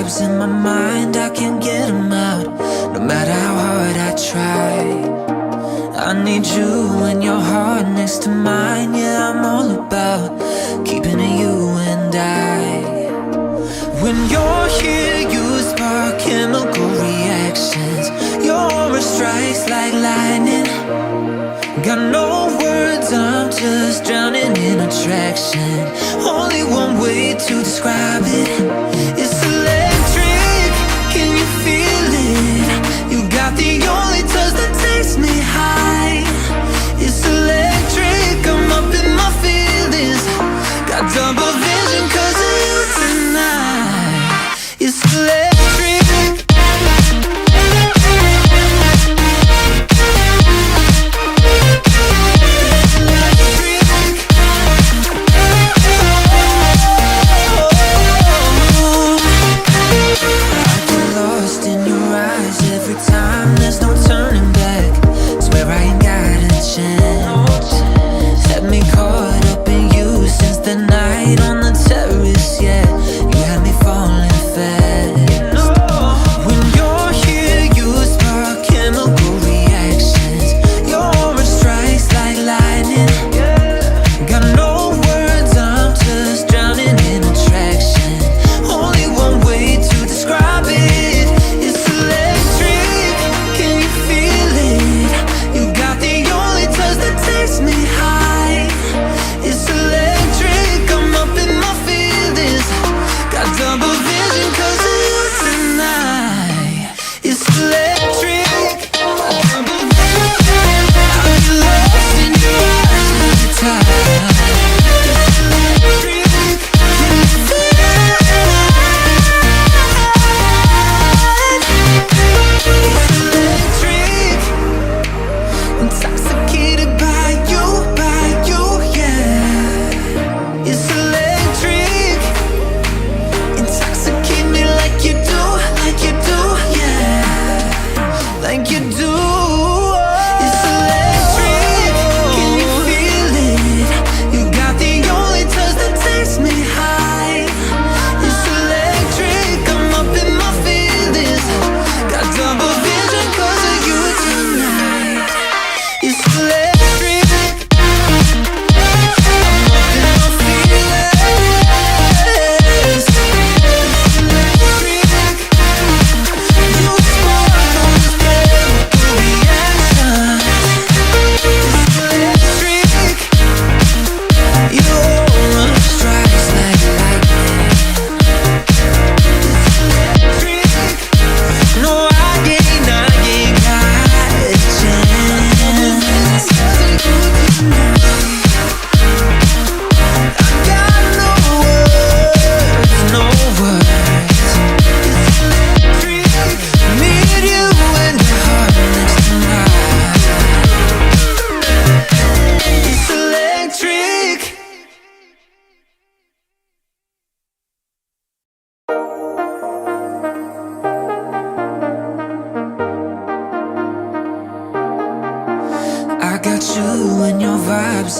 vibes in my mind, I can't get them out, no matter how hard I try. I need you and your heart next to mine. Yeah, I'm all about keeping it you and I. When you're here, you spark chemical reactions. Your aura strikes like lightning. Got no words, I'm just drowning in attraction. Only one way to describe it. It's electric, can you feel it? You got the only touch that takes me high. It's electric, I'm up in my feelings. Got double vision 'cause of you tonight. It's electric.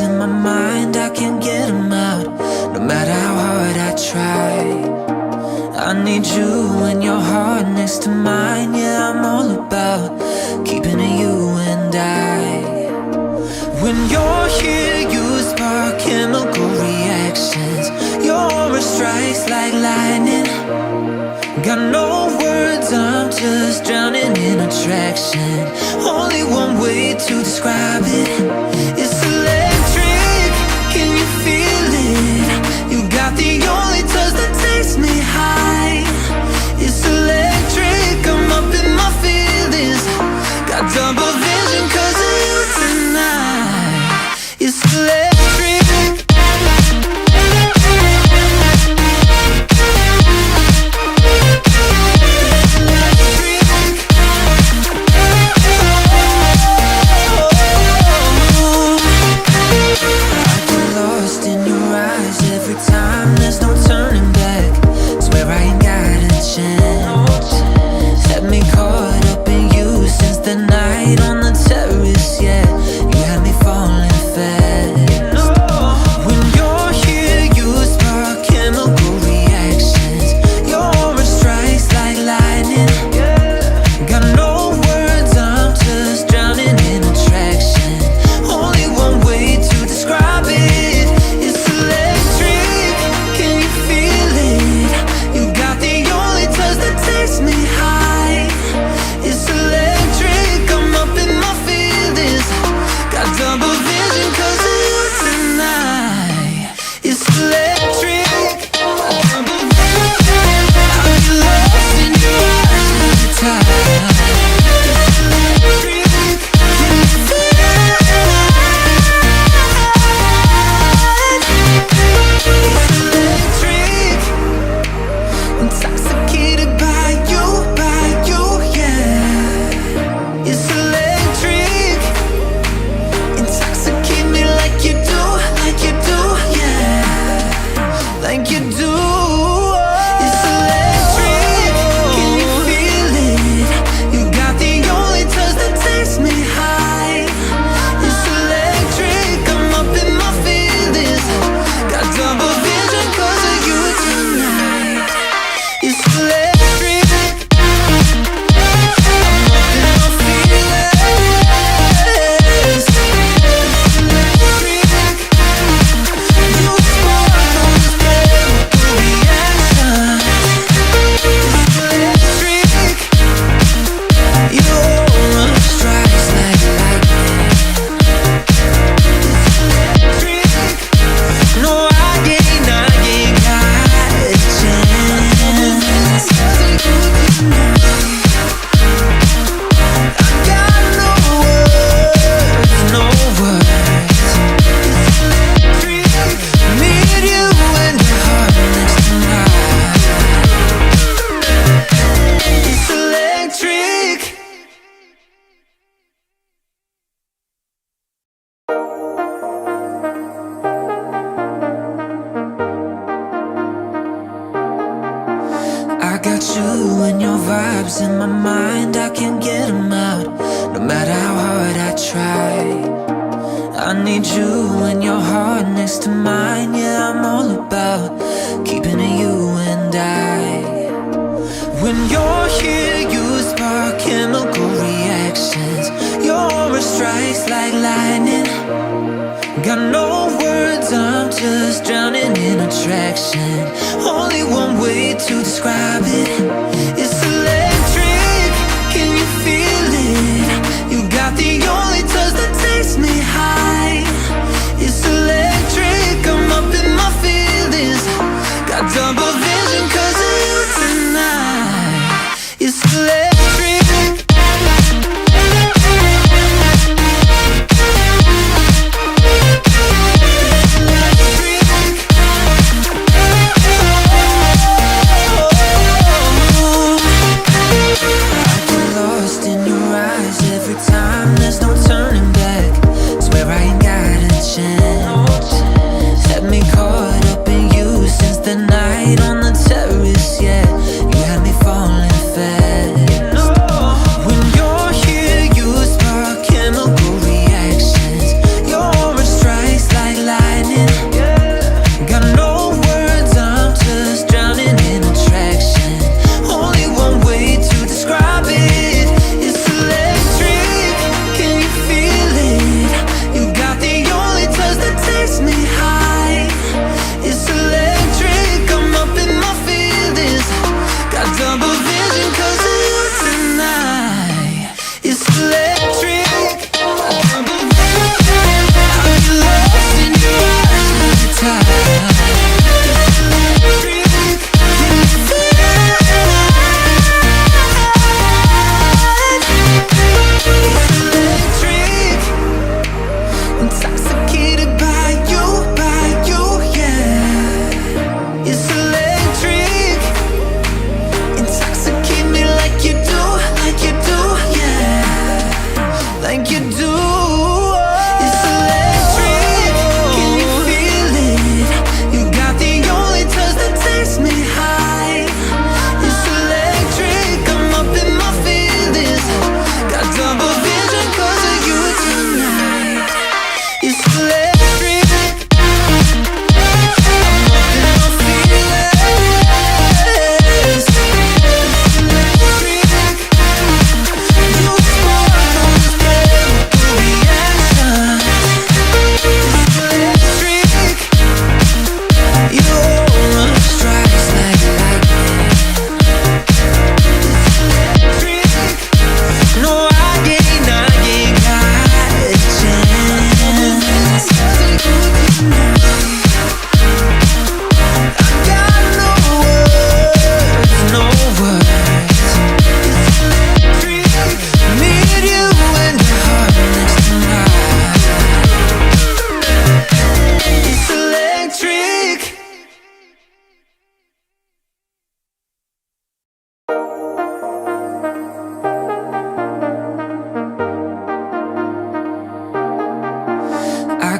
In my mind, I can't get them out, no matter how hard I try. I need you and your heart next to mine. Yeah, I'm all about keeping it you and I. When you're here, you spark chemical reactions. Your aura strikes like lightning. Got no words, I'm just drowning in attraction. Only one way to describe it. It's electric, can you feel it? You got the only touch that takes me high. It's electric, I'm up in my feelings. Got double vision 'cause of you tonight. It's electric. Oh, vibes in my mind, I can't get them out. No matter how hard I try, I need you and your heart next to mine. Yeah, I'm all about keeping it you and I. When you're here, you spark chemical reactions. Your aura strikes like lightning. Got no words, I'm just drowning in attraction. Only one way to describe it. It's electric, can you feel it? You got the only touch that takes me high. It's electric, I'm up in my feelings. Got double vision 'cause of you tonight. It's electric.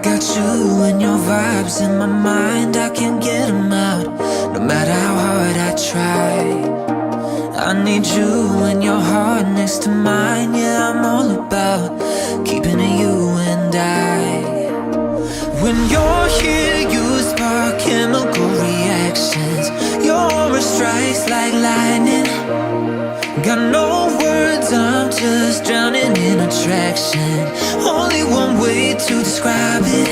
Got you and your vibes in my mind, I can't get them out. No matter how hard I try, I need you and your heart next to mine. Yeah, I'm all about keeping it you and I. When you're here, you spark chemical reactions. Your aura strikes like lightning. Got no words, I'm just drowning in attraction. Only one way to describe it.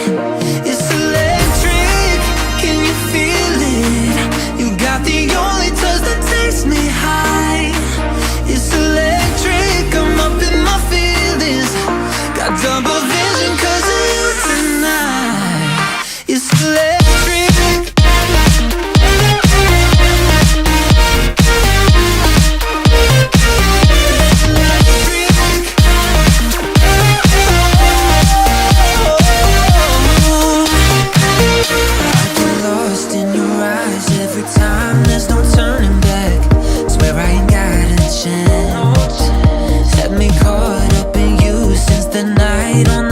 It's electric, can you feel it? You got the only touch that takes me high. It's electric, I'm up in my feelings. Got double vision 'cause of you tonight. It's electric. Had me caught up in you since the night on